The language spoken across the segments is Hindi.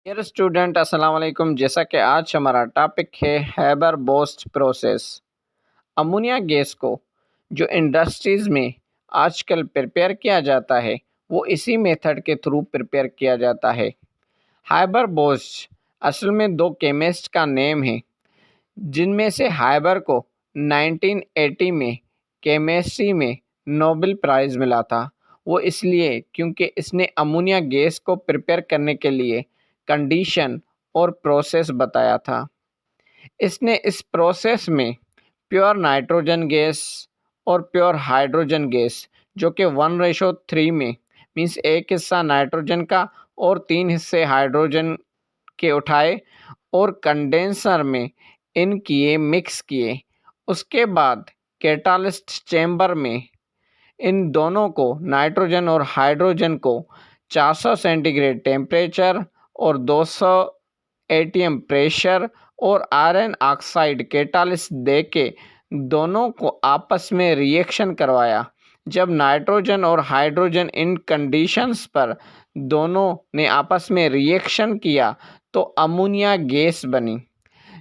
डियर स्टूडेंट अस्सलाम वालेकुम। जैसा कि आज हमारा टॉपिक है Haber boast process. Ammonia gas को जो इंडस्ट्रीज़ में आजकल प्रिपेयर किया जाता है वो इसी मेथड के थ्रू प्रिपेयर किया जाता है। हैबर बोस्ट असल में दो केमिस्ट का नेम है जिनमें से हैबर को 1980 में केमिस्ट्री में नोबेल प्राइज़ मिला था। वो इसलिए क्योंकि इसने अमोनिया गैस को प्रिपेयर करने के लिए कंडीशन और प्रोसेस बताया था। इसने इस प्रोसेस में प्योर नाइट्रोजन गैस और प्योर हाइड्रोजन गैस जो कि 1:3 में मीन्स एक हिस्सा नाइट्रोजन का और 3 हिस्से हाइड्रोजन के उठाए और कंडेंसर में इन किए, मिक्स किए। उसके बाद कैटालिस्ट चैम्बर में इन दोनों को, नाइट्रोजन और हाइड्रोजन को 400 सेंटीग्रेड टेम्परेचर और 200 एटीएम प्रेशर और आयरन ऑक्साइड कैटालिस्ट दे के दोनों को आपस में रिएक्शन करवाया। जब नाइट्रोजन और हाइड्रोजन इन कंडीशंस पर दोनों ने आपस में रिएक्शन किया तो अमोनिया गैस बनी,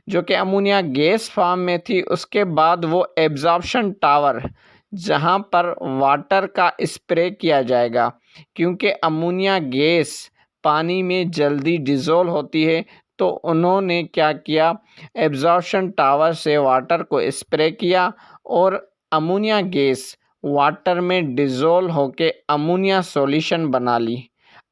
जो कि अमोनिया गैस फॉर्म में थी। उसके बाद वो एब्जॉर्प्शन टावर जहाँ पर वाटर का स्प्रे किया जाएगा, क्योंकि अमोनिया गैस पानी में जल्दी डिज़ोल्व होती है, तो उन्होंने क्या किया, एब्जॉर्प्शन टावर से वाटर को स्प्रे किया और अमोनिया गैस वाटर में डिज़ोल्व होके अमोनिया सॉल्यूशन बना ली।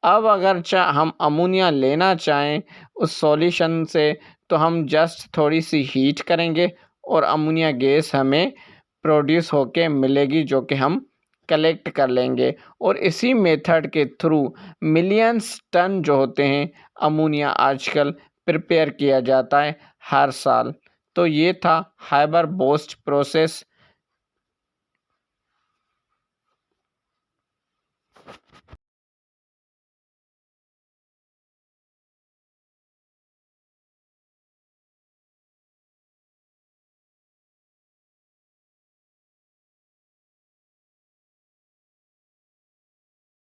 अब अगर हम अमोनिया लेना चाहें उस सॉल्यूशन से तो हम जस्ट थोड़ी सी हीट करेंगे और अमोनिया गैस हमें प्रोड्यूस होके मिलेगी, जो कि हम कलेक्ट कर लेंगे। और इसी मेथड के थ्रू मिलियंस टन जो होते हैं अमोनिया आजकल प्रिपेयर किया जाता है हर साल। तो ये था हैबर बोस्ट प्रोसेस।